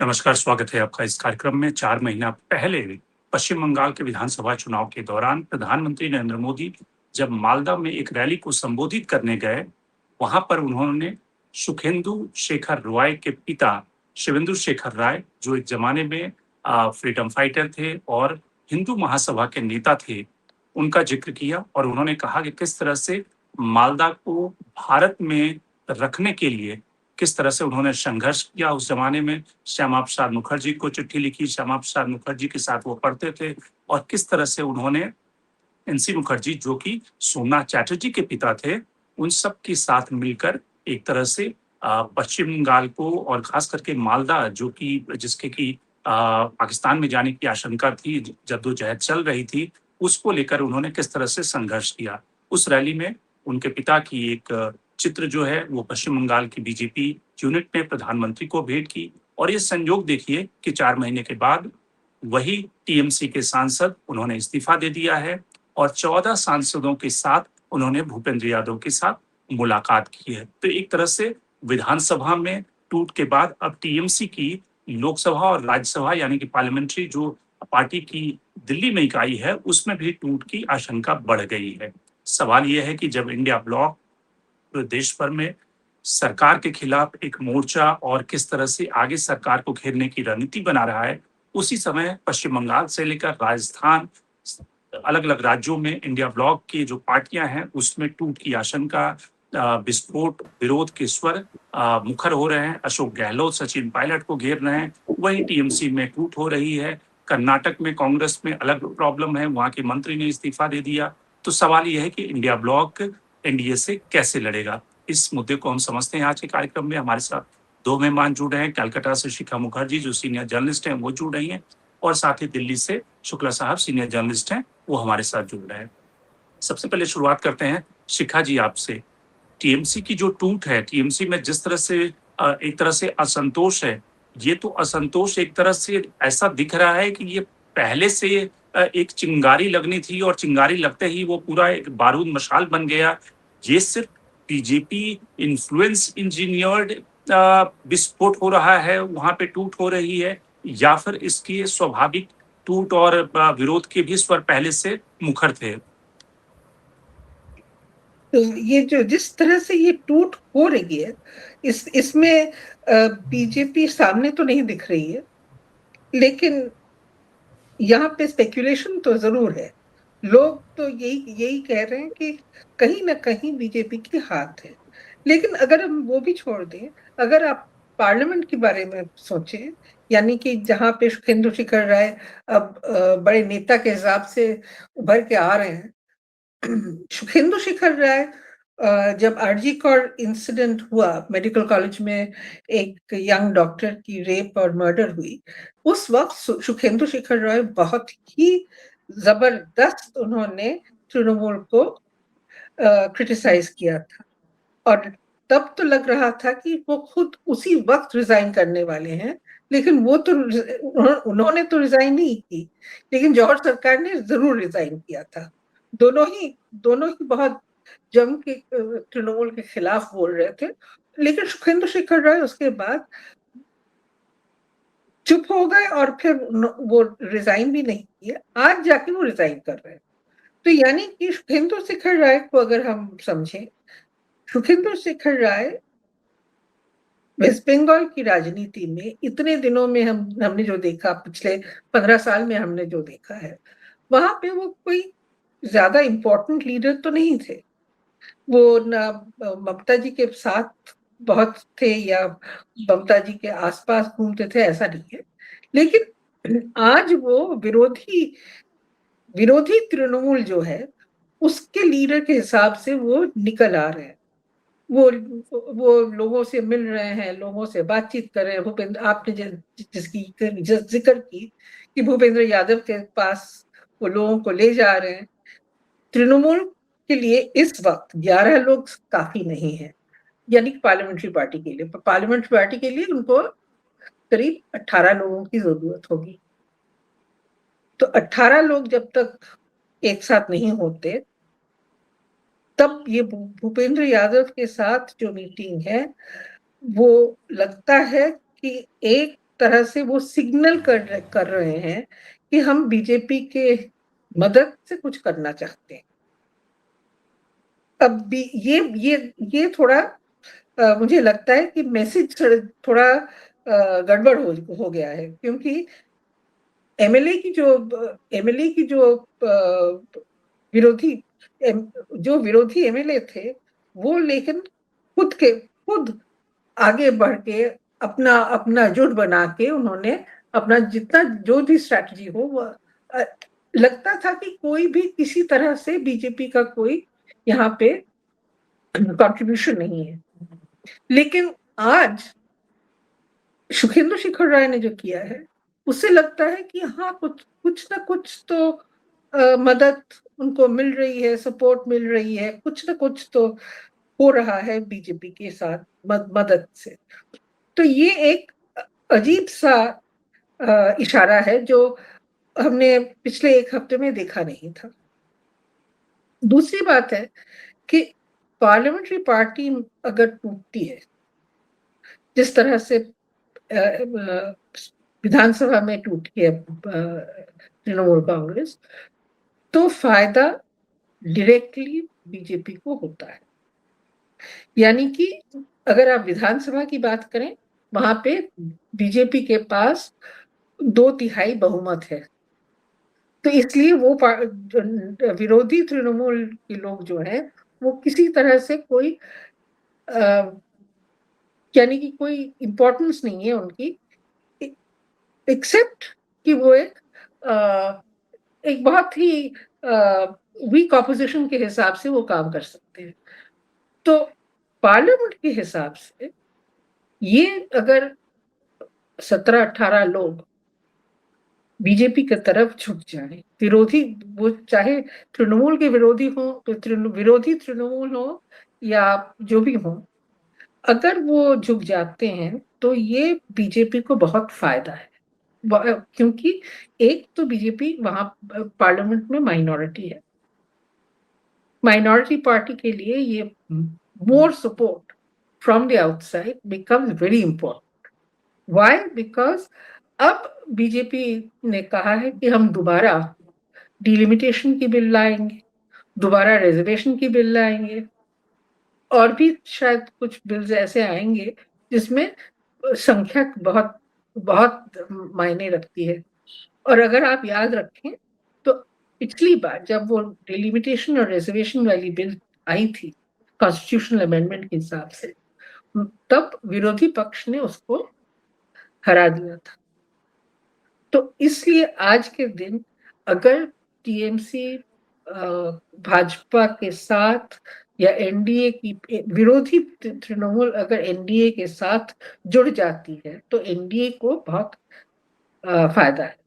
नमस्कार, स्वागत है आपका इस कार्यक्रम में। 4 महीना पहले पश्चिम बंगाल के विधानसभा चुनाव के दौरान प्रधानमंत्री नरेंद्र मोदी जब मालदा में एक रैली को संबोधित करने गए, वहाँ पर उन्होंने सुखेंदु शेखर रॉय के पिता शिवेंदु शेखर राय, जो एक ज़माने में फ्रीडम फाइटर थे और हिंदू महासभा के नेता थे, उनका ज़िक्र किया और उन्होंने कहा कि किस तरह से मालदा को भारत में रखने के लिए किस तरह से उन्होंने संघर्ष किया उस ज़माने में। श्यामा प्रसाद मुखर्जी को चिट्ठी लिखी, श्यामा प्रसाद मुखर्जी के साथ वो पढ़ते थे और किस तरह से उन्होंने एनसी मुखर्जी, जो कि सोमनाथ चैटर्जी के पिता थे, उन सब के साथ मिलकर एक तरह से पश्चिम बंगाल को और खास करके मालदा, जो कि जिसके कि पाकिस्तान में जाने की आशंका थी, जद्दोजहद चल रही थी, उसको लेकर उन्होंने किस तरह से संघर्ष किया। उस रैली में उनके पिता की एक चित्र जो है वो पश्चिम बंगाल की बीजेपी यूनिट ने प्रधानमंत्री को भेंट की और ये संयोग देखिए कि 4 महीने के बाद वही टीएमसी के सांसद उन्होंने इस्तीफा दे दिया है और 14 सांसदों के साथ उन्होंने भूपेंद्र यादव के साथ मुलाकात की है। तो एक तरह से विधानसभा में टूट के बाद अब टीएमसी की लोकसभा और राज्यसभा यानी कि पार्लियामेंट्री जो पार्टी की दिल्ली में इकाई है, उसमें भी टूट की आशंका बढ़ गई है। सवाल ये है कि जब इंडिया ब्लॉक देश भर में सरकार के खिलाफ एक मोर्चा और किस तरह से आगे सरकार को घेरने की रणनीति बना रहा है, उसी समय पश्चिम बंगाल से लेकर राजस्थान, अलग-अलग राज्यों में इंडिया ब्लॉक की जो पार्टियां हैं, उसमें टूट की आशंका, विस्फोट, विरोध के स्वर मुखर हो रहे हैं। अशोक गहलोत सचिन पायलट को घेर रहे हैं, वहीं टीएमसी में टूट हो रही है। कर्नाटक में कांग्रेस में अलग प्रॉब्लम है, वहाँ के मंत्री ने इस्तीफा दे दिया। तो सवाल ये है कि इंडिया ब्लॉक एनडीए से कैसे लड़ेगा? इस मुद्दे को हम समझते हैं आज के कार्यक्रम में। हमारे साथ 2 मेहमान जुड़ रहे हैं। कलकत्ता से शिखा मुखर्जी जो सीनियर जर्नलिस्ट हैं, वो जुड़ रही हैं और साथ ही दिल्ली से शुक्ला साहब सीनियर जर्नलिस्ट हैं, वो हमारे साथ जुड़ रहे हैं। सबसे पहले शुरुआत करते हैं शिखा जी आपसे। टीएमसी की जो टूट है, टीएमसी में जिस तरह से एक तरह से असंतोष है, ये तो असंतोष एक तरह से ऐसा दिख रहा है कि ये पहले से एक चिंगारी लगनी थी और चिंगारी लगते ही वो पूरा एक बारूद मशाल बन गया। ये सिर्फ बीजेपी इन्फ्लुएंस इंजीनियर्ड विस्फोट हो रहा है, वहाँ पे टूट हो रही है, या फिर इसकी स्वाभाविक टूट और विरोध के भी स्वर पहले से मुखर थे? तो ये जो जिस तरह से ये टूट हो रही है, इसमें बीजेपी सामने तो नहीं दिख रही है, लेकिन यहाँ पे स्पेक्यूलेशन तो जरूर है। लोग तो यही यही कह रहे हैं कि कहीं ना कहीं बीजेपी के हाथ है। लेकिन अगर हम वो भी छोड़ दें, अगर आप पार्लियामेंट के बारे में सोचें, यानी कि जहाँ पे सुखेंदु शेखर राय अब बड़े नेता के हिसाब से उभर के आ रहे हैं। सुखेंदु शेखर राय जब आरजी कौर इंसिडेंट हुआ, मेडिकल कॉलेज में एक यंग डॉक्टर की रेप और मर्डर हुई, उस वक्त सुखेंदु शेखर राय बहुत ही जबरदस्त उन्होंने तृणमूल को क्रिटिसाइज किया था। और तब तो लग रहा था कि वो खुद उसी वक्त रिजाइन करने वाले हैं, लेकिन वो तो उन्होंने तो रिजाइन नहीं की, लेकिन जौहर सरकार ने जरूर रिजाइन किया था। दोनों ही बहुत जम के तृणमूल के खिलाफ बोल रहे थे, लेकिन सुखेंदु शेखर राय उसके बाद चुप हो गए और फिर वो रिजाइन भी नहीं किए। आज जाके वो रिजाइन कर रहे हैं। तो यानी कि सुखेंदु शेखर राय को अगर हम समझें, सुखेंदु शेखर राय वेस्ट बंगाल की राजनीति में इतने दिनों में हमने जो देखा, पिछले 15 साल में हमने जो देखा है, वहां पे वो कोई ज्यादा इम्पोर्टेंट लीडर तो नहीं थे। वो ना ममता जी के साथ बहुत थे या ममता जी के आसपास घूमते थे, ऐसा नहीं है। लेकिन आज वो विरोधी तृणमूल जो है, उसके लीडर के हिसाब से वो निकल आ रहे हैं। वो वो लोगों से मिल रहे हैं, लोगों से बातचीत कर रहे हैं। भूपेंद्र, आपने जिसकी जिक्र की कि भूपेंद्र यादव के पास वो लोगों को ले जा रहे हैं। तृणमूल के लिए इस वक्त 11 लोग काफी नहीं है, यानी पार्लियामेंट्री पार्टी के लिए। पार्लियामेंट्री पार्टी के लिए उनको करीब 18 लोगों की जरूरत होगी। तो 18 लोग जब तक एक साथ नहीं होते, तब ये भूपेंद्र यादव के साथ जो मीटिंग है, वो लगता है कि एक तरह से वो सिग्नल कर रहे हैं कि हम बीजेपी के मदद से कुछ करना चाहते हैं। अब भी ये थोड़ा मुझे लगता है कि मैसेज थोड़ा गड़बड़ हो गया है, क्योंकि एमएलए की जो विरोधी विरोधी एमएलए थे, वो लेकिन खुद आगे बढ़ के अपना अपना जुट बना के उन्होंने अपना जितना जो भी स्ट्रैटेजी हो वो लगता था कि कोई भी किसी तरह से बीजेपी का कोई यहाँ पे कंट्रीब्यूशन नहीं है। लेकिन आज सुखेंदु शेखर राय ने जो किया है, उससे लगता है कि हाँ कुछ ना कुछ तो मदद उनको मिल रही है, सपोर्ट मिल रही है, कुछ ना कुछ तो हो रहा है बीजेपी के साथ मदद से। तो ये एक अजीब सा इशारा है जो हमने पिछले एक हफ्ते में देखा नहीं था। दूसरी बात है कि पार्लियामेंट्री पार्टी अगर टूटती है, जिस तरह से विधानसभा में टूटी है तृणमूल कांग्रेस, तो फायदा डायरेक्टली बीजेपी को होता है। यानी कि अगर आप विधानसभा की बात करें, वहां पे बीजेपी के पास 2/3 बहुमत है, तो इसलिए वो विरोधी तृणमूल के लोग जो है वो किसी तरह से कोई यानी कि कोई इम्पोर्टेंस नहीं है उनकी, एक्सेप्ट कि वो एक बहुत ही वीक ऑपोजिशन के हिसाब से वो काम कर सकते हैं। तो पार्लियामेंट के हिसाब से ये अगर 17-18 लोग बीजेपी की तरफ झुक जाए, विरोधी, वो चाहे तृणमूल के विरोधी हो तो विरोधी तृणमूल हो या जो भी हो, अगर वो झुक जाते हैं तो ये बीजेपी को बहुत फायदा है, क्योंकि एक तो बीजेपी वहां पार्लियामेंट में माइनॉरिटी है। माइनॉरिटी पार्टी के लिए ये more support from the outside becomes very important. Why? Because अब बीजेपी ने कहा है कि हम दोबारा डिलिमिटेशन की बिल लाएंगे, दोबारा रिजर्वेशन की बिल लाएंगे, और भी शायद कुछ बिल्स ऐसे आएंगे जिसमें संख्या बहुत बहुत मायने रखती है। और अगर आप याद रखें तो पिछली बार जब वो डिलिमिटेशन और रिजर्वेशन वाली बिल आई थी कॉन्स्टिट्यूशनल अमेंडमेंट के हिसाब से, तब विरोधी पक्ष ने उसको हरा दिया था। तो इसलिए आज के दिन अगर टीएमसी भाजपा के साथ या एनडीए की विरोधी तृणमूल अगर एनडीए के साथ जुड़ जाती है तो एनडीए को बहुत फायदा है।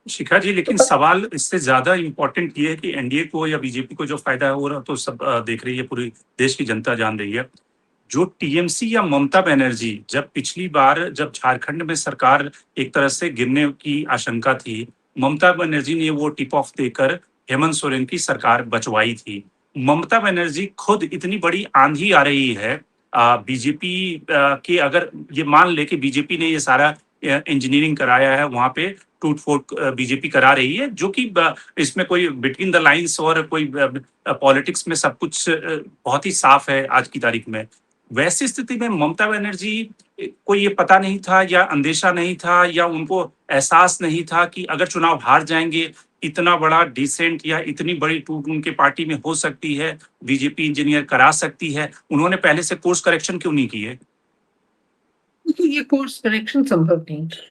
शिखा जी, लेकिन सवाल इससे ज्यादा इम्पोर्टेंट ये है कि एनडीए को या बीजेपी को जो फायदा हो रहा तो सब देख रही है, पूरी देश की जनता जान रही है। जो टीएमसी या ममता बनर्जी, जब पिछली बार जब झारखंड में सरकार एक तरह से गिरने की आशंका थी, ममता बनर्जी ने वो टिप ऑफ देकर हेमंत सोरेन की सरकार बचवाई थी। ममता बनर्जी खुद इतनी बड़ी आंधी आ रही है बीजेपी के, अगर ये मान ले कि बीजेपी ने ये सारा इंजीनियरिंग कराया है, वहां पे टूट फूट बीजेपी करा रही है, जो कि इसमें कोई बिटवीन द लाइंस और कोई पॉलिटिक्स में सब कुछ बहुत ही साफ है आज की तारीख में। वैसी स्थिति में ममता बनर्जी को ये पता नहीं था या अंदेशा नहीं था या उनको एहसास नहीं था कि अगर चुनाव हार जाएंगे इतना बड़ा डिसेंट या इतनी बड़ी टूट उनके पार्टी में हो सकती है, बीजेपी इंजीनियर करा सकती है, उन्होंने पहले से कोर्स करेक्शन क्यों नहीं किए? ये कोर्स करेक्शन संभव नहीं था,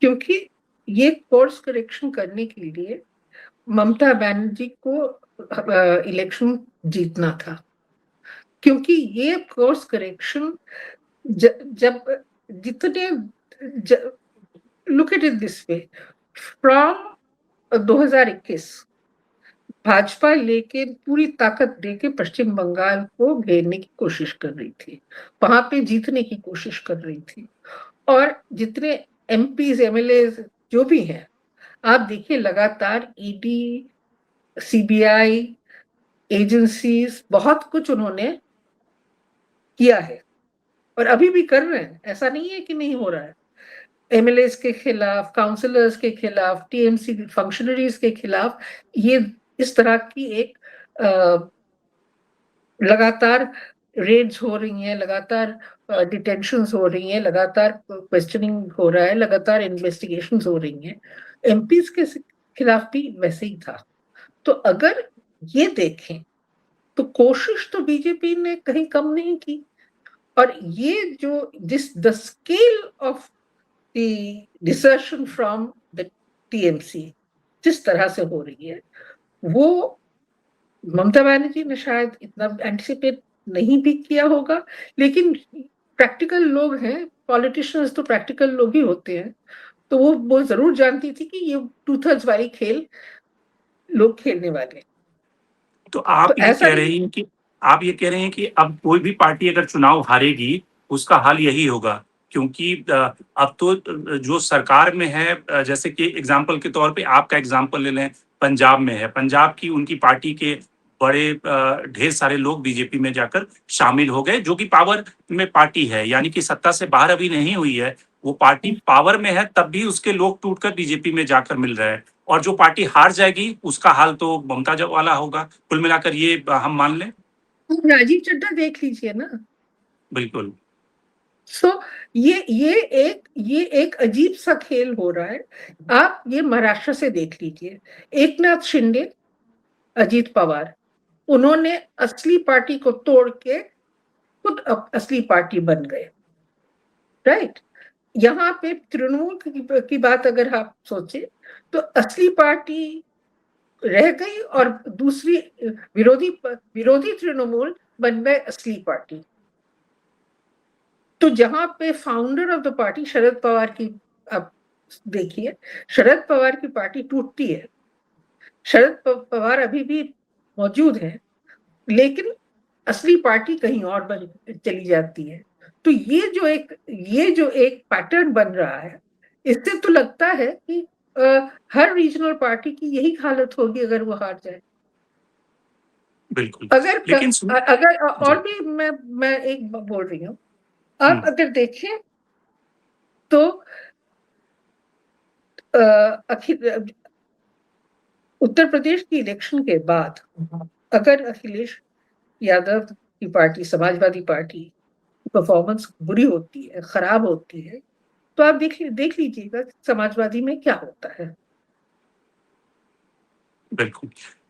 क्योंकि ये कोर्स करेक्शन करने के लिए ममता बनर्जी को इलेक्शन जीतना था, क्योंकि ये कोर्स करेक्शन जब जितने look at it this way, from 2021 Bhajpa लेके पूरी ताकत देके पश्चिम बंगाल को घेरने की कोशिश कर रही थी, वहां पे जीतने की कोशिश कर रही थी, और जितने एमपीज एमएलए जो भी हैं, आप देखिए लगातार ईडी, सीबीआई एजेंसीज बहुत कुछ उन्होंने किया है और अभी भी कर रहे हैं, ऐसा नहीं है कि नहीं हो रहा है। एमएलएस के खिलाफ, काउंसलर्स के खिलाफ, टीएमसी फंक्शनरीज के खिलाफ ये इस तरह की एक लगातार रेड्स हो रही हैं, लगातार डिटेंशंस हो रही हैं, लगातार क्वेश्चनिंग हो रहा है, लगातार इन्वेस्टिगेशंस हो रही हैं। एमपीज के खिलाफ भी वैसे ही था। तो अगर ये देखें तो कोशिश तो बीजेपी ने कहीं कम नहीं की। और ये जो the scale of the desertion from the TMC जिस तरह से हो रही है, वो ममता बनर्जी ने शायद इतना एंटिसिपेट नहीं भी किया होगा। लेकिन प्रैक्टिकल लोग हैं, पॉलिटिशियंस तो प्रैक्टिकल लोग ही होते हैं, तो वो जरूर जानती थी कि ये 2/3 वाली खेल लोग खेलने वाले। तो आप तो ये ऐसा कह नहीं। रही हैं कि आप ये कह रहे हैं कि अब कोई भी पार्टी अगर चुनाव हारेगी उसका हाल यही होगा, क्योंकि अब तो जो सरकार में है, जैसे कि एग्जाम्पल के तौर पे आपका एग्जाम्पल ले लें, पंजाब में है, पंजाब की उनकी पार्टी के बड़े ढेर सारे लोग बीजेपी में जाकर शामिल हो गए, जो कि पावर में पार्टी है, यानी कि सत्ता से बाहर अभी नहीं हुई है, वो पार्टी पावर में है, तब भी उसके लोग टूटकर बीजेपी में जाकर मिल रहे हैं। और जो पार्टी हार जाएगी उसका हाल तो ममता वाला होगा। कुल मिलाकर ये हम मान लें। राजीव चड्ढा देख लीजिए ना। बिल्कुल। सो ये एक अजीब सा खेल हो रहा है। आप ये महाराष्ट्र से देख लीजिए, एकनाथ शिंदे, अजीत पवार, उन्होंने असली पार्टी को तोड़ के खुद असली पार्टी बन गए, राइट। यहाँ पे तृणमूल की बात अगर आप सोचे तो असली पार्टी रह गई और दूसरी विरोधी तृणमूल बन गए असली पार्टी। तो जहां पे founder of the party Sharad Pawar की, आप देखिए, शरद पवार की पार्टी टूटती है, शरद पवार अभी भी मौजूद है, लेकिन असली पार्टी कहीं और बन चली जाती है। तो ये जो एक पैटर्न बन रहा है, इससे तो लगता है कि हर रीजनल पार्टी की यही हालत होगी अगर वो हार जाए। बिल्कुल। लेकिन अगर और भी मैं एक बोल रही हूँ, आप अगर देखें तो उत्तर प्रदेश की इलेक्शन के बाद अगर अखिलेश यादव की पार्टी, समाजवादी पार्टी की परफॉर्मेंस बुरी होती है, खराब होती है, तो आप देख लीजिएगा समाजवादी में क्या होता है। बिल्कुल।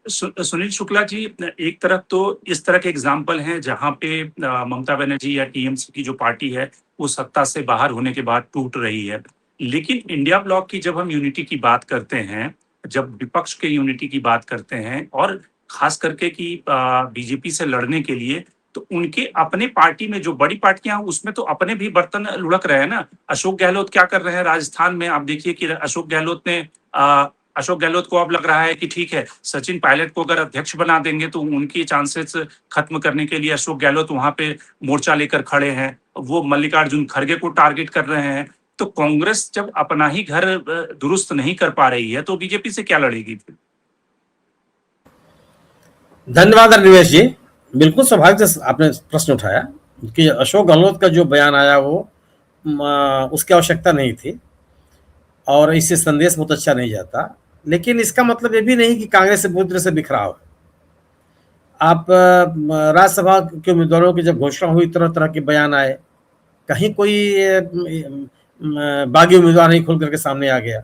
सुनील शुक्ला जी, एक तरफ तो इस तरह के एग्जाम्पल हैं जहां पे ममता बनर्जी या टीएमसी की जो पार्टी है वो सत्ता से बाहर होने के बाद टूट रही है। लेकिन इंडिया ब्लॉक की जब हम यूनिटी की बात करते हैं, जब विपक्ष के यूनिटी की बात करते हैं, और खास करके कि बीजेपी से लड़ने के लिए, तो उनके अपने पार्टी में जो बड़ी पार्टियां हैं उसमें तो अपने भी बर्तन लुढ़क रहे हैं ना। अशोक गहलोत क्या कर रहे हैं राजस्थान में, आप देखिए कि अशोक गहलोत को अब लग रहा है कि ठीक है, सचिन पायलट को अगर अध्यक्ष बना देंगे तो उनकी चांसेस खत्म करने के लिए अशोक गहलोत वहां पे मोर्चा लेकर खड़े हैं। वो मल्लिकार्जुन खड़गे को टारगेट कर रहे हैं। तो कांग्रेस जब अपना ही घर दुरुस्त नहीं कर पा रही है तो बीजेपी से क्या लड़ेगी फिर? धन्यवाद अनिवेश जी। बिल्कुल स्वाभाविक से आपने प्रश्न उठाया कि अशोक गहलोत का जो बयान आया वो उसकी आवश्यकता नहीं थी और इससे संदेश बहुत अच्छा नहीं जाता। लेकिन इसका मतलब ये भी नहीं कि कांग्रेस से पूरी तरह से बिखराव है। आप राज्यसभा के उम्मीदवारों की जब घोषणा हुई, तरह तरह के बयान आए, कहीं कोई बागी उम्मीदवार नहीं खुल करके सामने आ गया।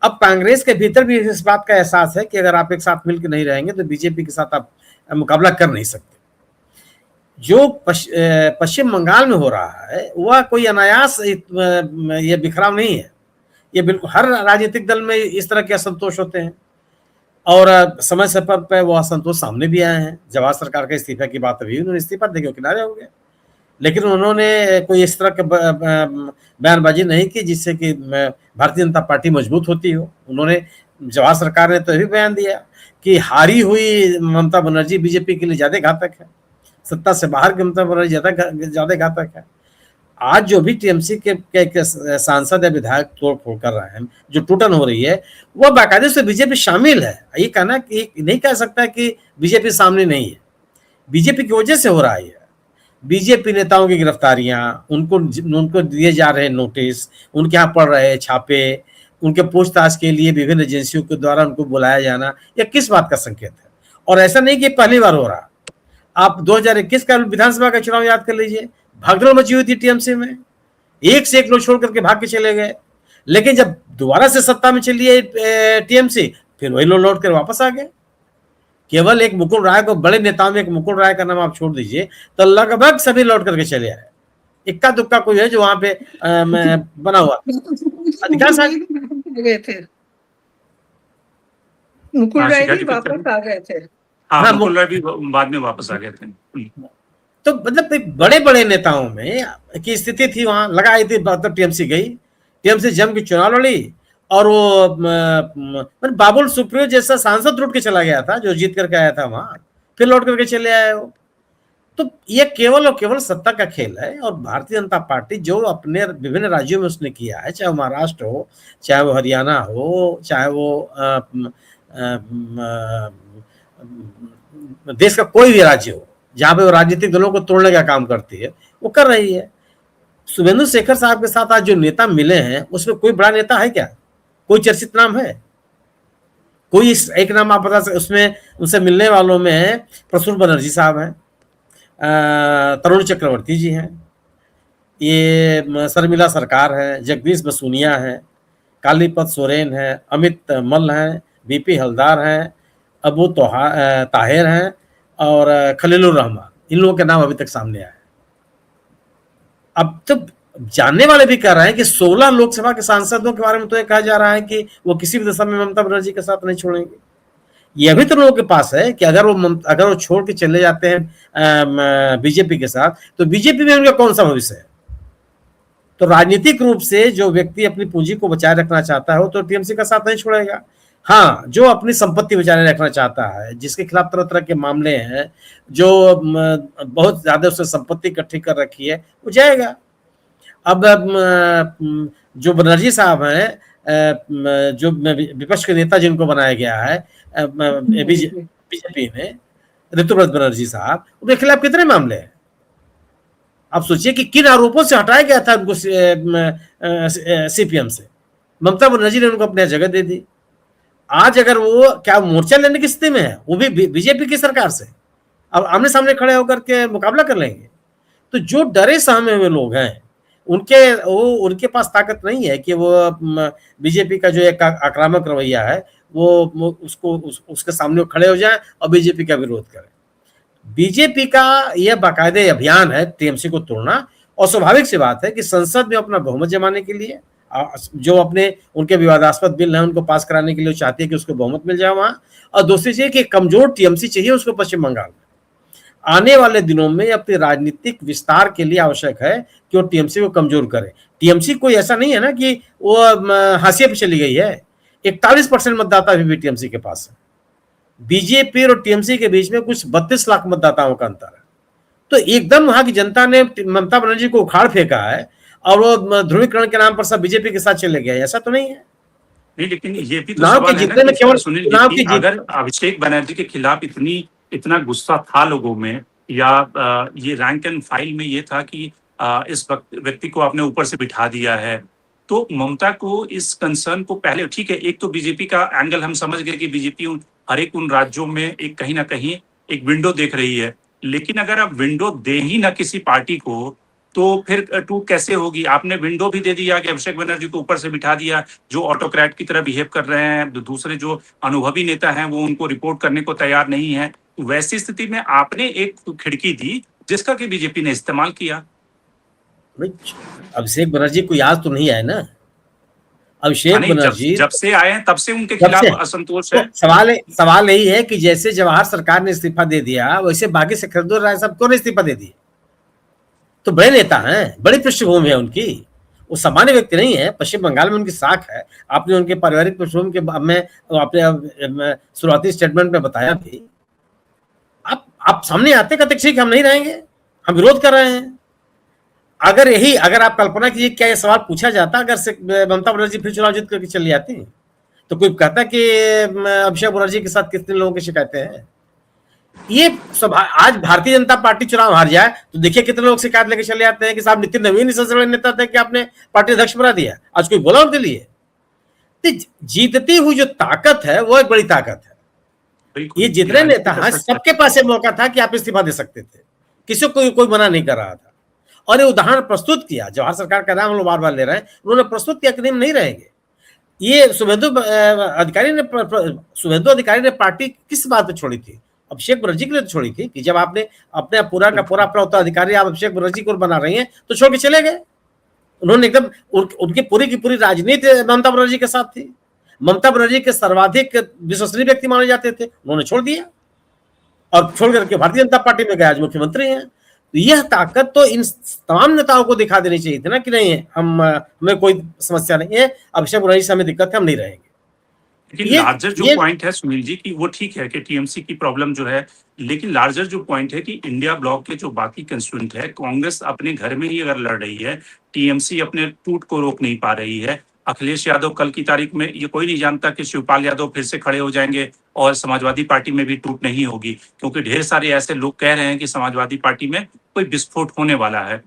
अब कांग्रेस के भीतर भी इस बात का एहसास है कि अगर आप एक साथ मिलकर नहीं रहेंगे तो बीजेपी के साथ आप मुकाबला कर नहीं सकते। जो पश्चिम बंगाल में हो रहा है वह कोई अनायास ये बिखराव नहीं है। ये बिल्कुल हर राजनीतिक दल में इस तरह के असंतोष होते हैं और समय समय पर वो असंतोष सामने भी आए हैं। जवाहर सरकार के इस्तीफे की बात अभी, उन्होंने इस्तीफा देके किनारे हो गए, लेकिन उन्होंने कोई इस तरह के बयानबाजी नहीं की जिससे कि भारतीय जनता पार्टी मजबूत होती हो। उन्होंने, जवाहर सरकार ने तो यही बयान दिया कि हारी हुई ममता बनर्जी बीजेपी के लिए ज्यादा घातक है, सत्ता से बाहर की ममता बनर्जी ज्यादा घातक है। आज जो भी टीएमसी के सांसद या विधायक तोड़ फोड़ कर रहे हैं, जो टूटन हो रही है, वह बाकायदे से बीजेपी शामिल है। ये कहना कि नहीं कह सकता कि बीजेपी सामने नहीं है, बीजेपी की वजह से हो रहा है। बीजेपी नेताओं की गिरफ्तारियां, उनको दिए जा रहे नोटिस, उनके यहाँ पड़ रहे छापे, उनके पूछताछ के लिए विभिन्न एजेंसियों के द्वारा उनको बुलाया जाना, यह किस बात का संकेत है? और ऐसा नहीं कि पहली बार हो रहा। आप 2021 का विधानसभा का चुनाव याद कर लीजिए, भागदौड़ मची हुई थी टीएमसी में, एक से एक लोग छोड़ करके भाग के चले गए, लेकिन जब दोबारा से सत्ता में चली है टीएमसी, फिर वही लोग लौट कर वापस आ गए। केवल एक मुकुल राय को, बड़े नेताओं में एक मुकुल राय का नाम आप छोड़ दीजिए, तो लगभग सभी लौट करके चले आए। इक्का दुक्का कोई है जो वहां पे बना हुआ अधिकांश आ गए थे, मुकुल हाँ राय शिखा भी जी कुछ वापस कहें? आ गए थे। हाँ मुकुल राय भी बाद में वापस आ गए थे। तो मतलब बड़े बड़े नेताओं में की स्थिति थी, वहां लगाई थी, मतलब टीएमसी गई, टीएमसी जम की चुनाव लड़ी, और वो बाबुल सुप्रियो जैसा सांसद लौट के चला गया था, जो जीत करके आया था वहां, फिर लौट करके चले आए वो। तो ये केवल और केवल सत्ता का खेल है। और भारतीय जनता पार्टी जो अपने विभिन्न राज्यों में उसने किया है, चाहे वो महाराष्ट्र हो, चाहे वो हरियाणा हो, चाहे वो देश का कोई भी राज्य हो जहां पे वो राजनीतिक दलों को तोड़ने का काम करती है, वो कर रही है। शुभेंदु शेखर साहब के साथ आज जो नेता मिले हैं, उसमें कोई बड़ा नेता है क्या? कोई चर्चित नाम है? कोई एक नाम आप बता सकते? उसमें उनसे मिलने वालों में प्रसून बनर्जी साहब हैं, तरुण चक्रवर्ती जी हैं, ये शर्मिला सरकार है, जगदीश बसूनिया है, कालीपत सोरेन है, अमित मल्ल हैं, बीपी हलदार हैं, अबू ताहिर हैं, और खलीलुर रहमान। इन लोगों के नाम अभी तक सामने आए। अब तो जानने वाले भी कह रहे हैं कि 16 लोकसभा के सांसदों के बारे में तो ये कहा जा रहा है कि वो किसी भी दशा में ममता बनर्जी के साथ नहीं छोड़ेंगे। ये भी तो लोगों के पास है कि अगर वो छोड़ के चले जाते हैं बीजेपी के साथ, तो बीजेपी में उनका कौन सा भविष्य है? तो राजनीतिक रूप से जो व्यक्ति अपनी पूंजी को बचाए रखना चाहता है, वो तो टीएमसी का साथ नहीं छोड़ेगा। हाँ, जो अपनी संपत्ति बचाए रखना चाहता है, जिसके खिलाफ तरह तरह के मामले हैं, जो बहुत ज्यादा उसने संपत्ति इकट्ठी कर रखी है, वो जाएगा। अब जो बनर्जी साहब हैं, जो विपक्ष के नेता जिनको बनाया गया है बीजेपी में, ऋतुव्रत बनर्जी साहब, उनके खिलाफ कितने मामले हैं? आप सोचिए कि किन आरोपों से हटाया गया था उनको सीपीएम से। ममता बनर्जी ने उनको अपनी जगह दे दी। आज अगर वो क्या मोर्चा लेने की स्थिति में है, वो भी बीजेपी की सरकार से, अब आमने सामने खड़े होकर के मुकाबला कर लेंगे। तो जो डरे सहमे हुए लोग हैं, उनके पास ताकत नहीं है कि वो बीजेपी का जो एक आक्रामक रवैया है, वो उसके सामने खड़े हो जाए और बीजेपी का विरोध करें। बीजेपी का यह बाकायदे अभियान है टीएमसी को तोड़ना, और स्वाभाविक सी बात है कि संसद में अपना बहुमत जमाने के लिए, जो अपने उनके विवादास्पद बिल हैं उनको पास कराने के लिए चाहती है कि उसको बहुमत मिल जाए वहां, और दूसरी चीज कि कमजोर टीएमसी चाहिए उसको पश्चिम बंगाल में। आने वाले दिनों में अपने राजनीतिक विस्तार के लिए आवश्यक है कि वो टीएमसी को कमजोर करे। टीएमसी कोई ऐसा नहीं है ना कि वो हाशिए पे चली गई है। 41% मतदाता अभी भी टीएमसी के पास है। बीजेपी और टीएमसी के बीच में कुछ 32 लाख मतदाताओं का अंतर है। तो एकदम वहां की जनता ने ममता बनर्जी को उखाड़ फेंका है और वो ध्रुवीकरण के नाम पर सब बीजेपी के साथ चले गए, ऐसा तो नहीं है। नहीं, लेकिन ये भी तो सवाल है ना कि सुनील जी, अगर अभिषेक बनर्जी के खिलाफ इतना गुस्सा था लोगों में, या ये रैंक एंड फाइल में ये था कि इस व्यक्ति को आपने ऊपर से बिठा दिया है, तो ममता को इस कंसर्न को पहले, ठीक है, एक तो बीजेपी का एंगल हम समझ गए कि बीजेपी हर एक उन राज्यों में एक कहीं ना कहीं एक विंडो देख रही है, लेकिन अगर आप विंडो दे ही ना किसी पार्टी को, तो फिर टूट कैसे होगी? आपने विंडो भी दे दिया कि अभिषेक बनर्जी को ऊपर से बिठा दिया, जो ऑटोक्रेट की तरह बिहेव कर रहे हैं, दूसरे जो अनुभवी नेता हैं वो उनको रिपोर्ट करने को तैयार नहीं है। वैसी स्थिति में आपने एक खिड़की दी जिसका कि बीजेपी ने इस्तेमाल किया। अभिषेक बनर्जी को याद तो नहीं आया ना? अभिषेक बनर्जी जब से आए हैं तब से उनके खिलाफ असंतोष है। सवाल यही है कि जैसे जवाहर सरकार ने इस्तीफा दे दिया, वैसे बाकी शेखर राय साहब क्यों इस्तीफा दे दिए? तो बड़े नेता हैं, बड़ी पृष्ठभूमि है उनकी, वो सामान्य व्यक्ति नहीं है। पश्चिम बंगाल में उनकी साख है। आपने उनके पारिवारिक पृष्ठभूमि के में आपने शुरुआती स्टेटमेंट में बताया भी। आप सामने आते कहते ठीक हम नहीं रहेंगे, हम विरोध कर रहे हैं। अगर आप कल्पना कीजिए क्या ये सवाल पूछा जाता अगर ममता बनर्जी फिर चुनाव जीत करके चली जाती, तो कोई कहता कि अभिषेक बनर्जी के साथ कितने लोगों की शिकायतें हैं? ये सब आज भारतीय जनता पार्टी चुनाव हार जाए तो देखिए कितने लोग शिकायत लेके चले आते हैं कि साहब नितिन नवीन सबसे बड़े नेता थे कि आपने पार्टी अध्यक्ष बना दिया, आज कोई बोला उनके लिए? तो जीतती हुई जो ताकत है वो एक बड़ी ताकत है। ये जितने नेता हैं सबके पास ये मौका था कि आप इस्तीफा दे सकते थे, किसी को कोई मना नहीं कर रहा था। और ये उदाहरण प्रस्तुत किया, जवाहर सरकार का नाम हम लोग बार बार ले रहे हैं, उन्होंने प्रस्तुत किया कि नहीं रहेंगे। ये शुभेंदु अधिकारी ने पार्टी किस बात पे छोड़ी थी? अभिषेक बनर्जी के लिए तो छोड़ी थी कि जब आपने अपने पूरा का पूरा अपना उत्तराधिकारी आप अभिषेक बनर्जी को बना रही हैं तो छोड़ के चले गए। उन्होंने एकदम उनकी पूरी की पूरी राजनीति ममता बनर्जी के साथ थी। ममता बनर्जी के सर्वाधिक विश्वसनीय व्यक्ति माने जाते थे, उन्होंने छोड़ दिया और छोड़ करके भारतीय जनता पार्टी में गए, आज मुख्यमंत्री हैं। तो यह ताकत तो इन तमाम नेताओं को दिखा देनी चाहिए थी ना कि नहीं हमें कोई समस्या नहीं है, अभिषेक बनर्जी से हमें दिक्कत है, हम नहीं रहेंगे। लेकिन लार्जर जो पॉइंट है सुनील जी की वो ठीक है कि टीएमसी की प्रॉब्लम जो है, लेकिन लार्जर जो पॉइंट है कि इंडिया ब्लॉक के जो बाकी कंस्टिट्यूएंट है, कांग्रेस अपने घर में ही अगर लड़ रही है, टीएमसी अपने टूट को रोक नहीं पा रही है। अखिलेश यादव कल की तारीख में ये कोई नहीं जानता कि शिवपाल यादव फिर से खड़े हो जाएंगे और समाजवादी पार्टी में भी टूट नहीं होगी, क्योंकि ढेर सारे ऐसे लोग कह रहे हैं कि समाजवादी पार्टी में कोई विस्फोट होने वाला है।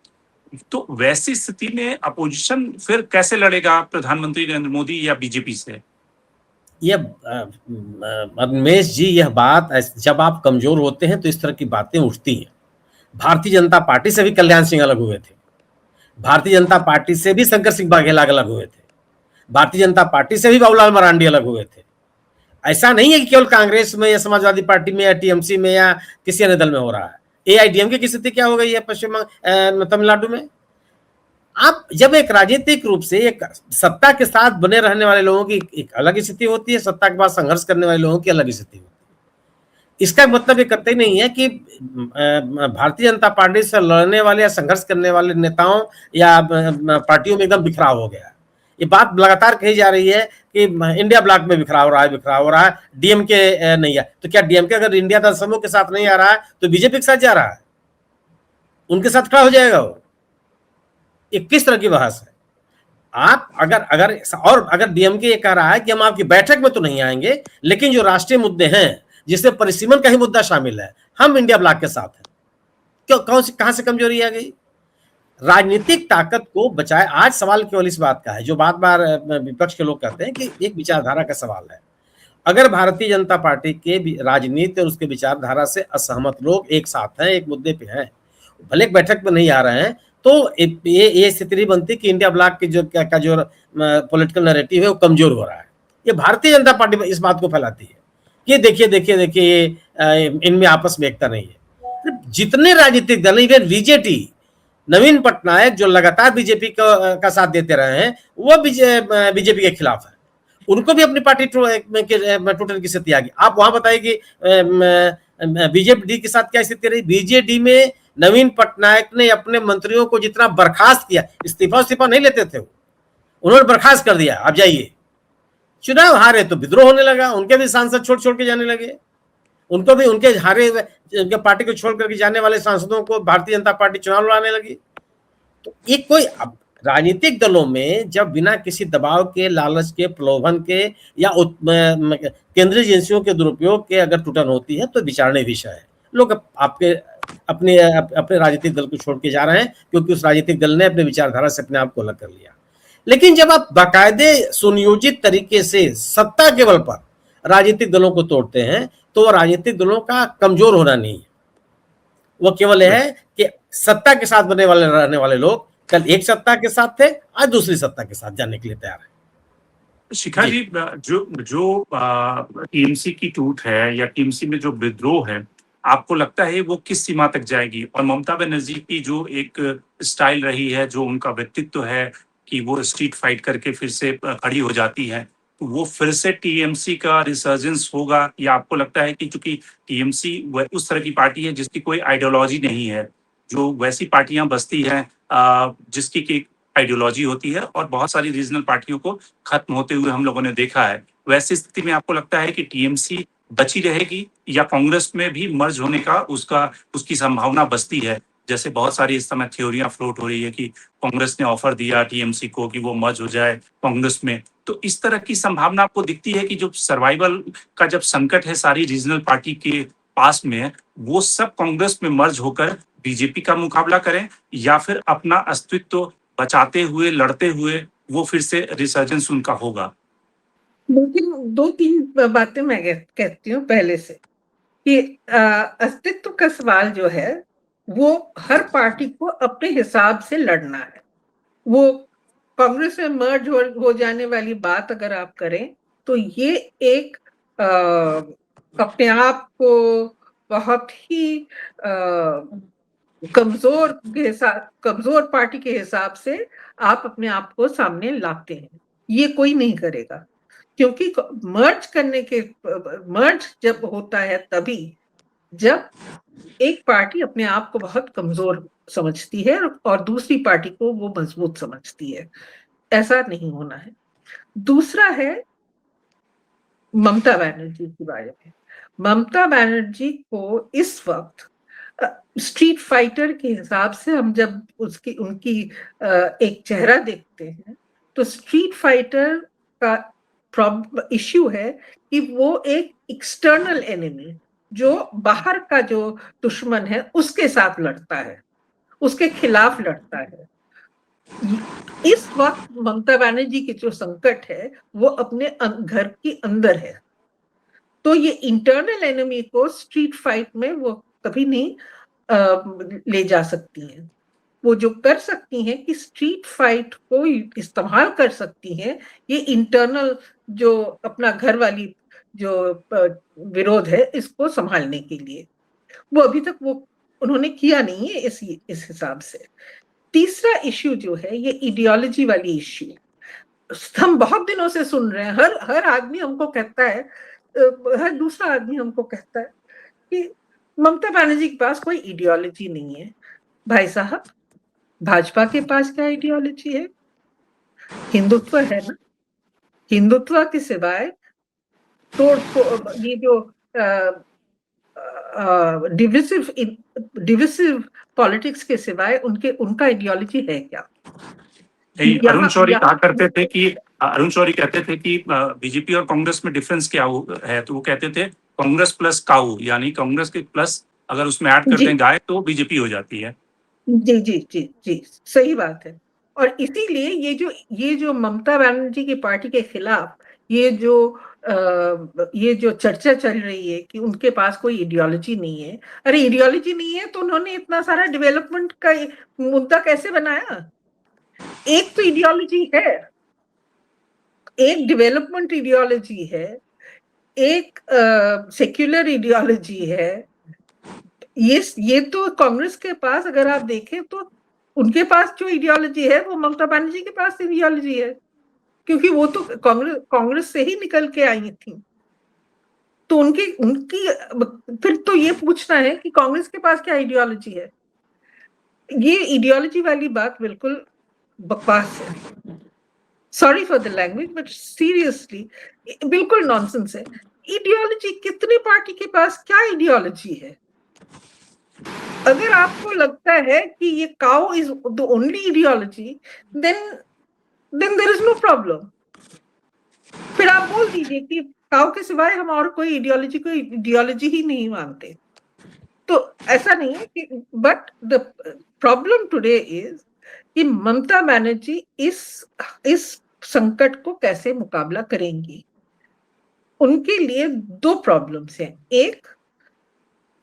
तो वैसी स्थिति में अपोजिशन फिर कैसे लड़ेगा प्रधानमंत्री नरेंद्र मोदी या बीजेपी से? रमेश जी, यह बात जब आप कमजोर होते हैं तो इस तरह की बातें उठती हैं। भारतीय जनता पार्टी से भी कल्याण सिंह अलग हुए थे, भारतीय जनता पार्टी से भी शंकर सिंह वाघेला अलग हुए थे, भारतीय जनता पार्टी से भी बाबूलाल मरांडी अलग हुए थे। ऐसा नहीं है कि केवल कांग्रेस में या समाजवादी पार्टी में या टीएमसी में या किसी अन्य दल में हो रहा है। एआईडीएमके की स्थिति क्या हो गई है पश्चिम तमिलनाडु में? आप जब एक राजनीतिक रूप से एक सत्ता के साथ बने रहने वाले लोगों की एक अलग स्थिति होती है, सत्ता के बाद संघर्ष करने वाले लोगों की अलग स्थिति होती है। इसका मतलब ये करते ही नहीं है कि भारतीय जनता पार्टी से लड़ने वाले या संघर्ष करने वाले नेताओं या पार्टियों में एकदम बिखराव हो गया। ये बात लगातार कही जा रही है कि इंडिया ब्लॉक में बिखराव हो रहा है, डीएमके नहीं है। तो क्या डीएमके अगर इंडिया दल समूह के साथ नहीं आ रहा है तो बीजेपी के साथ जा रहा है, उनके साथ खड़ा हो जाएगा वो? ये किस तरह की बहस है? आप अगर डीएमके ये कह रहा है कि हम आपकी बैठक में तो नहीं आएंगे, लेकिन जो राष्ट्रीय मुद्दे हैं जिससे परिसीमन का ही मुद्दा शामिल है, हम इंडिया ब्लॉक के साथ हैं, क्यों कहां से कमजोरी आ गई? राजनीतिक ताकत को बचाए। आज सवाल केवल इस बात का है, जो बार बार विपक्ष के लोग कहते हैं कि एक विचारधारा का सवाल है। अगर भारतीय जनता पार्टी के राजनीति और उसके विचारधारा से असहमत लोग एक साथ हैं, एक मुद्दे पे हैं, भले एक बैठक में नहीं आ रहे हैं, तो ये स्थिति नहीं बनती कि इंडिया ब्लॉक की जो पॉलिटिकल नैरेटिव है वो कमजोर हो रहा है। ये भारतीय जनता पार्टी इस बात को फैलाती है कि देखिए इनमें आपस में एकता नहीं है। जितने राजनीतिक दल, इवन बीजेटी, नवीन पटनायक जो लगातार बीजेपी का साथ देते रहे हैं, वो बीजेपी के खिलाफ है। उनको भी अपनी पार्टी टूटने की स्थिति आ गई। आप वहां बताइए कि बीजेपी के साथ क्या स्थिति रही? बीजेडी में नवीन पटनायक ने अपने मंत्रियों को जितना बर्खास्त किया, इस्तीफा नहीं लेते थे, उन्होंने बर्खास्त कर दिया, आप जाइए। चुनाव हारे तो विद्रोह होने लगा, उनके भी सांसद छोड़ के जाने लगे, उनको भी उनके उनके पार्टी को छोड़ करके जाने वाले सांसदों को भारतीय जनता पार्टी चुनाव लड़ाने लगी। तो एक कोई राजनीतिक दलों में जब बिना किसी दबाव के, लालच के, प्रलोभन के या केंद्रीय एजेंसियों के दुरुपयोग के अगर टूटन होती है तो विचारने विषय है। लोग अपने राजनीतिक दल को छोड़ के जा रहे हैं क्योंकि उस राजनीतिक दल ने अपने विचारधारा से अपने आप को अलग कर लिया। लेकिन जब आप बाकायदे सुनियोजित तरीके से सत्ता के बल पर राजनीतिक दलों को तोड़ते हैं तो वो राजनीतिक दलों का कमजोर होना नहीं है, वो केवल है कि सत्ता के साथ रहने वाले लोग कल एक सत्ता के साथ थे, आज दूसरी सत्ता के साथ जाने के लिए तैयार है। शिखा जी, जो टीएमसी की टूट है या टीएमसी में जो विद्रोह है, आपको लगता है वो किस सीमा तक जाएगी? और ममता बनर्जी की जो एक स्टाइल रही है, जो उनका व्यक्तित्व है कि वो स्ट्रीट फाइट करके फिर से खड़ी हो जाती है, तो वो फिर से टीएमसी का रिसर्जेंस होगा? या आपको लगता है कि चूंकि टीएमसी उस तरह की पार्टी है जिसकी कोई आइडियोलॉजी नहीं है, जो वैसी पार्टियां बसती हैं जिसकी की आइडियोलॉजी होती है, और बहुत सारी रीजनल पार्टियों को खत्म होते हुए हम लोगों ने देखा है, वैसी स्थिति में आपको लगता है कि टीएमसी बची रहेगी या कांग्रेस में भी मर्ज होने का उसकी संभावना बसती है? जैसे बहुत सारी इस समय थ्योरियां फ्लोट हो रही है कि कांग्रेस ने ऑफर दिया टीएमसी को कि वो मर्ज हो जाए कांग्रेस में, तो इस तरह की संभावना आपको दिखती है कि जो सर्वाइवल का जब संकट है सारी रीजनल पार्टी के पास में है, वो सब कांग्रेस में मर्ज होकर बीजेपी का मुकाबला करें, या फिर अपना अस्तित्व बचाते हुए, लड़ते हुए वो फिर से रिसर्जेंस उनका होगा? लेकिन 2-3 बातें मैं कहती हूँ पहले से कि अस्तित्व का सवाल जो है वो हर पार्टी को अपने हिसाब से लड़ना है। वो कांग्रेस में मर्ज हो जाने वाली बात अगर आप करें तो ये एक अपने आप को बहुत ही कमजोर पार्टी के हिसाब से आप अपने आप को सामने लाते हैं। ये कोई नहीं करेगा, क्योंकि मर्ज जब होता है तभी जब एक पार्टी अपने आप को बहुत कमजोर समझती है और दूसरी पार्टी को वो मजबूत समझती है। ऐसा नहीं होना है। दूसरा है ममता बनर्जी के बारे में। ममता बनर्जी को इस वक्त स्ट्रीट फाइटर के हिसाब से हम जब उनकी एक चेहरा देखते हैं तो स्ट्रीट फाइटर का इश्यू है कि वो एक एक्सटर्नल एनिमी, जो बाहर का जो दुश्मन है उसके साथ लड़ता है, उसके खिलाफ लड़ता है। इस वक्त ममता बनर्जी की जो संकट है वो अपने घर के अंदर है, तो ये इंटरनल एनिमी को स्ट्रीट फाइट में वो कभी नहीं ले जा सकती हैं। वो जो कर सकती हैं कि स्ट्रीट फाइट को इस्तेमाल कर सकती हैं, ये इंटरनल जो अपना घर वाली जो विरोध है इसको संभालने के लिए। वो अभी तक वो उन्होंने किया नहीं है इस हिसाब से। तीसरा इश्यू जो है ये आइडियोलॉजी वाली इश्यू, हम बहुत दिनों से सुन रहे हैं। हर आदमी हमको कहता है, हर दूसरा आदमी हमको कहता है कि ममता बनर्जी के पास कोई आइडियोलॉजी नहीं है। भाई साहब, भाजपा के पास क्या आइडियोलॉजी है? हिंदुत्व है ना। हिंदुत्व के सिवाय ये जो डिविसिव पॉलिटिक्स के सिवाय उनका आइडियोलॉजी है क्या? अरुण शौरी कहा करते थे कि अरुण शौरी कहते थे कि बीजेपी और कांग्रेस में डिफरेंस क्या है, तो वो कहते थे कांग्रेस प्लस काऊ, यानी कांग्रेस के प्लस अगर उसमें ऐड कर दें गाय तो बीजेपी हो जाती है। जी जी जी जी, सही बात है। और इसीलिए ये जो ममता बनर्जी की पार्टी के खिलाफ ये जो चर्चा चल रही है कि उनके पास कोई आइडियोलॉजी नहीं है। अरे आइडियोलॉजी नहीं है तो उन्होंने इतना सारा डेवलपमेंट का मुद्दा कैसे बनाया? एक तो आइडियोलॉजी है, एक डेवलपमेंट आइडियोलॉजी है, एक सेक्युलर आइडियोलॉजी है। ये तो कांग्रेस के पास अगर आप देखें तो उनके पास जो आइडियोलॉजी है वो ममता बनर्जी के पास आइडियोलॉजी है, क्योंकि वो तो कांग्रेस से ही निकल के आई थी। तो उनकी फिर तो ये पूछना है कि कांग्रेस के पास क्या आइडियोलॉजी है। ये आइडियोलॉजी वाली बात बिल्कुल बकवास है। Sorry for the language, but seriously बिल्कुल नॉनसेंस है। आइडियोलॉजी कितने पार्टी के पास क्या आइडियोलॉजी है? अगर आपको लगता है कि ये cow is the only ideology, then there is no problem. फिर आप बोल दीजिए कि काउ के सिवाय हम और कोई आइडियोलॉजी ही नहीं मानते। तो ऐसा नहीं है कि, but the problem today is कि ममता बनर्जी इस संकट को कैसे मुकाबला करेंगी। उनके लिए 2 प्रॉब्लम्स हैं, एक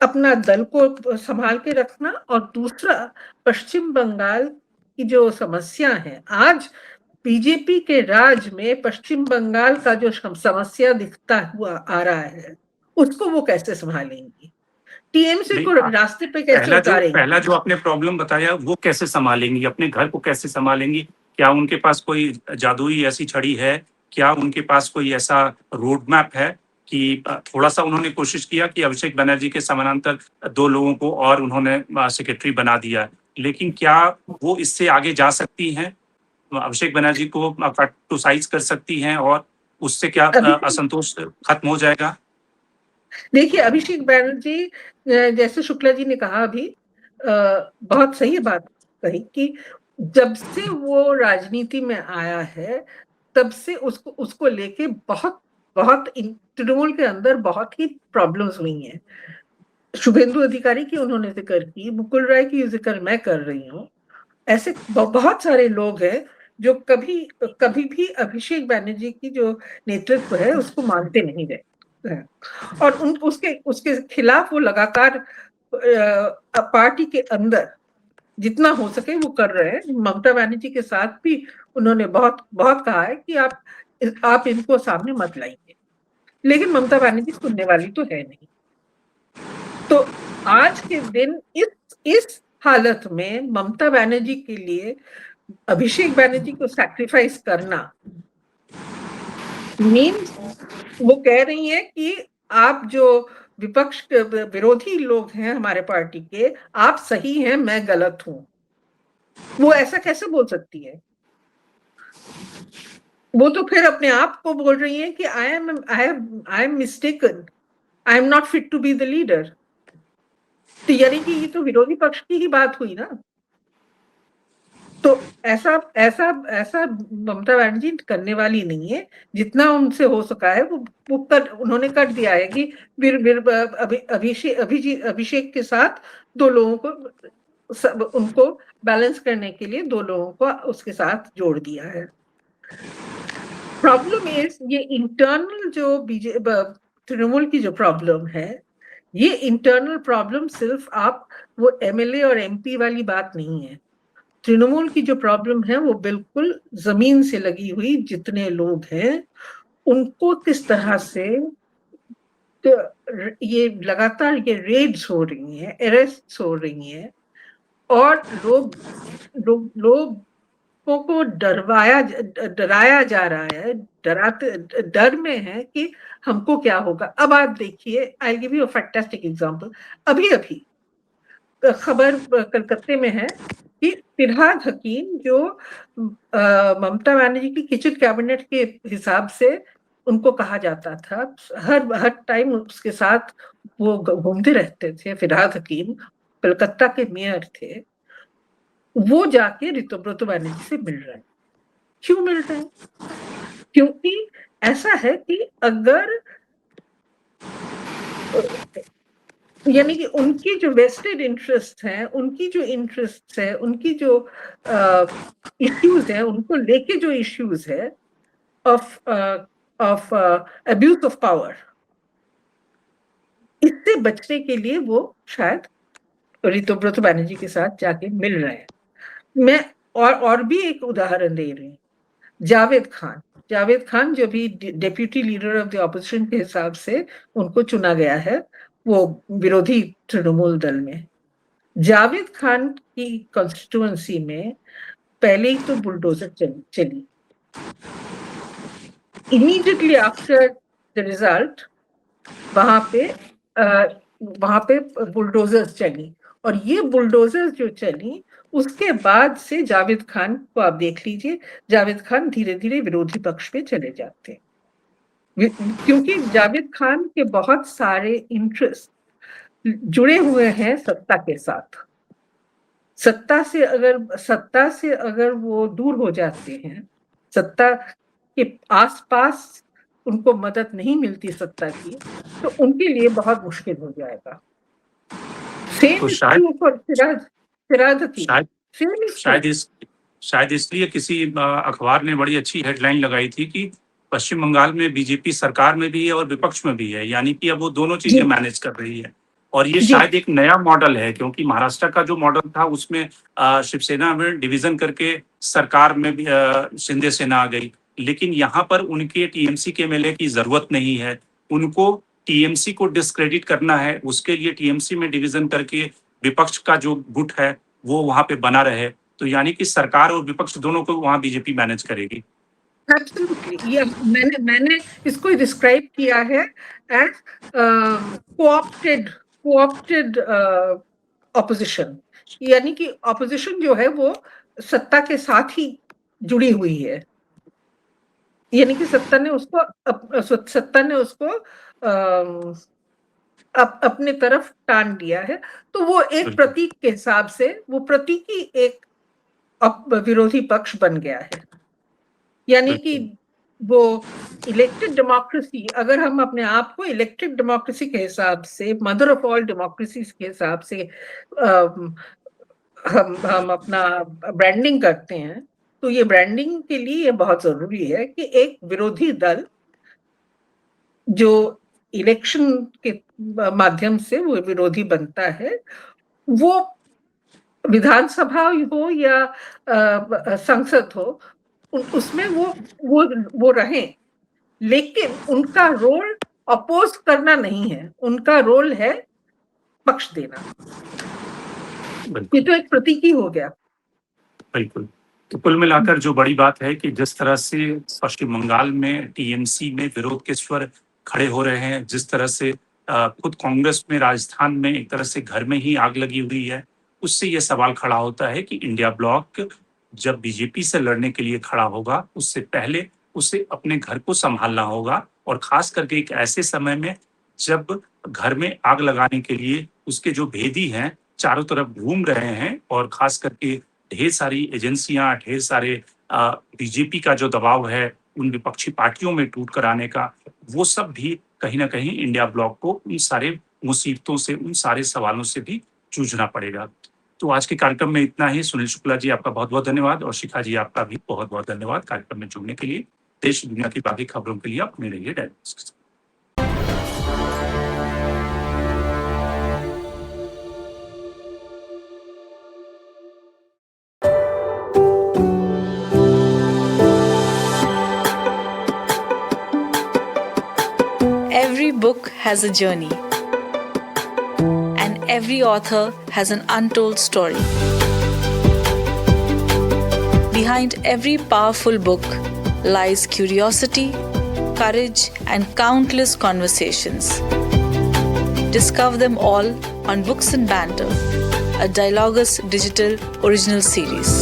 अपना दल को संभाल के रखना और दूसरा पश्चिम बंगाल की जो समस्या है। आज बीजेपी के राज में पश्चिम बंगाल का जो समस्या दिखता हुआ आ रहा है उसको वो कैसे संभालेंगी, टीएमसी को रास्ते पे कैसे उतारेंगी। पहला जो आपने प्रॉब्लम बताया वो कैसे संभालेंगी, अपने घर को कैसे संभालेंगी? क्या उनके पास कोई जादुई ऐसी छड़ी है? क्या उनके पास कोई ऐसा रोड मैप है कि थोड़ा सा उन्होंने कोशिश किया कि अभिषेक बनर्जी के समानांतर 2 लोगों को और उन्होंने सेक्रेटरी बना दिया, लेकिन क्या वो इससे आगे जा सकती हैं? अभिषेक बनर्जी को टू-साइज कर सकती हैं और उससे क्या असंतोष खत्म हो जाएगा? देखिए, अभिषेक बनर्जी, जैसे शुक्ला जी ने कहा अभी, बहुत सही बात कही कि जब से वो राजनीति में आया है तब से उसको लेके बहुत तृणमूल के अंदर बहुत ही प्रॉब्लम्स हुई हैं। शुभेंदु अधिकारी की उन्होंने जिक्र की, मुकुल राय की जिक्र मैं कर रही हूँ। ऐसे बहुत सारे लोग हैं जो कभी भी अभिषेक बैनर्जी की जो नेतृत्व है उसको मानते नहीं रहे हैं, और उसके खिलाफ वो लगातार पार्टी के अंदर जितना हो सके वो कर रहे हैं। ममता बनर्जी के साथ भी उन्होंने बहुत बहुत कहा है कि आप इनको सामने मत लाइए, लेकिन ममता बनर्जी सुनने वाली तो है नहीं। तो आज के दिन इस हालत में ममता बनर्जी के लिए अभिषेक बनर्जी को सैक्रिफाइस करना मीन्स वो कह रही है कि आप जो विपक्ष के विरोधी लोग हैं हमारे पार्टी के, आप सही हैं, मैं गलत हूं। वो ऐसा कैसे बोल सकती है? वो तो फिर अपने आप को बोल रही है कि I am mistaken, I am not fit to be the leader. तो यानी कि ये तो विरोधी पक्ष की ही बात हुई ना। तो ऐसा ऐसा ऐसा ममता बनर्जी करने वाली नहीं है। जितना उनसे हो सका है वो उन्होंने कर दिया है कि अभिषेक के साथ दो लोगों को उनको बैलेंस करने के लिए दो लोगों को उसके साथ जोड़ दिया है। प्रॉब्लम इज ये इंटरनल जो तृणमूल की जो प्रॉब्लम है, ये इंटरनल प्रॉब्लम सिर्फ आप वो एमएलए और एमपी वाली बात नहीं है। तृणमूल की जो प्रॉब्लम है वो बिल्कुल जमीन से लगी हुई जितने लोग हैं उनको किस तरह से ये लगातार ये रेड्स हो रही हैं, अरेस्ट हो रही हैं, और लोगों को डराया जा रहा है, डर में है कि हमको क्या होगा। अब आप देखिए, I give you a fantastic example. अभी खबर कलकत्ते में है कि फिरहाद हकीम जो ममता बनर्जी की किचन कैबिनेट के हिसाब से उनको कहा जाता था, हर टाइम उसके साथ वो घूमते रहते थे, फिरहाद हकीम कलकत्ता के मेयर थे, वो जाके ऋतुव्रत बनर्जी से मिल रहे हैं। क्यों मिल रहे हैं? क्योंकि ऐसा है कि अगर यानी कि उनकी जो वेस्टेड इंटरेस्ट है, उनकी जो इंटरेस्ट है, उनकी जो इश्यूज है, उनको लेके जो इश्यूज है ऑफ अब्यूज ऑफ पावर, इससे बचने के लिए वो शायद ऋतुव्रत बनर्जी के साथ जाके मिल रहे हैं। मैं और भी एक उदाहरण दे रही हूँ। जावेद खान जो भी deputy leader of the opposition के हिसाब से उनको चुना गया है, वो विरोधी तृणमूल दल में। जावेद खान की कॉन्स्टिट्यूएंसी में पहले ही तो बुलडोजर चली। इमीडिएटली आफ्टर द रिजल्ट वहां पे बुलडोजर्स चली, और ये बुलडोजर्स जो चली उसके बाद से जावेद खान को आप देख लीजिए, जावेद खान धीरे धीरे विरोधी पक्ष पे चले जाते, क्योंकि जावेद खान के बहुत सारे इंटरेस्ट जुड़े हुए हैं सत्ता के साथ। सत्ता से अगर वो दूर हो जाते हैं, सत्ता के आसपास उनको मदद नहीं मिलती सत्ता की, तो उनके लिए बहुत मुश्किल हो जाएगा। तो शायद इसलिए किसी अखबार ने बड़ी अच्छी हेडलाइन लगाई थी कि पश्चिम बंगाल में बीजेपी सरकार में भी है और विपक्ष में भी है, यानी कि अब वो दोनों चीजें मैनेज कर रही है। और ये शायद एक नया मॉडल है, क्योंकि महाराष्ट्र का जो मॉडल था उसमें शिवसेना में डिवीजन करके सरकार में भी शिंदे सेना आ गई, लेकिन यहाँ पर उनके टीएमसी के एमएलए की जरूरत नहीं है। उनको टीएमसी को डिस्क्रेडिट करना है, उसके लिए टीएमसी में डिवीजन करके विपक्ष का जो गुट है वो वहां पे बना रहे, तो यानी कि सरकार और विपक्ष दोनों को वहां बीजेपी मैनेज करेगी। एब्सोल्युटली, मैंने इसको डिस्क्राइब किया है एज कोऑप्टेड ऑपोजिशन, यानी कि ऑपोजिशन जो है वो सत्ता के साथ ही जुड़ी हुई है, यानी कि सत्ता ने उसको अपने तरफ टान दिया है। तो वो एक प्रतीक के हिसाब से वो प्रतीकी एक विरोधी पक्ष बन गया है, यानी कि वो इलेक्टेड डेमोक्रेसी, अगर हम अपने आप को इलेक्टेड डेमोक्रेसी के हिसाब से, मदर ऑफ ऑल डेमोक्रेसीज के हिसाब से हम अपना ब्रांडिंग करते हैं, तो ये ब्रांडिंग के लिए ये बहुत जरूरी है कि एक विरोधी दल जो इलेक्शन के माध्यम से वो विरोधी बनता है, वो विधानसभा हो या संसद हो, उसमें वो रहें, लेकिन उनका रोल अपोज करना नहीं है, उनका रोल है पक्ष देना। ये तो एक प्रतीक हो गया। बिल्कुल। तो कुल मिलाकर जो बड़ी बात है कि जिस तरह से पश्चिम बंगाल में टीएमसी में विरोध के स्वर खड़े हो रहे हैं, जिस तरह से खुद कांग्रेस में राजस्थान में एक तरह से घर में ही आग लगी हुई है, उससे ये सवाल खड़ा होता है कि इंडिया ब्लॉक जब बीजेपी से लड़ने के लिए खड़ा होगा, उससे पहले उसे अपने घर को संभालना होगा, और खास करके एक ऐसे समय में जब घर में आग लगाने के लिए उसके जो भेदी हैं चारों तरफ घूम रहे हैं, और खास करके ढेर सारी एजेंसियां, ढेर सारे बीजेपी का जो दबाव है उन विपक्षी पार्टियों में टूट कराने का, वो सब भी कहीं ना कहीं इंडिया ब्लॉक को उन सारे मुसीबतों से, उन सारे सवालों से भी जूझना पड़ेगा। तो आज के कार्यक्रम में इतना ही। सुनील शुक्ला जी, आपका बहुत बहुत धन्यवाद, और शिखा जी, आपका भी बहुत बहुत धन्यवाद कार्यक्रम में जुड़ने के लिए। देश दुनिया की बाकी खबरों के लिए आप बने रहिए direct. Every book has a journey, and every author has an untold story. Behind every powerful book lies curiosity, courage, and countless conversations. Discover them all on Books and Banter, a Dialogus Digital original series.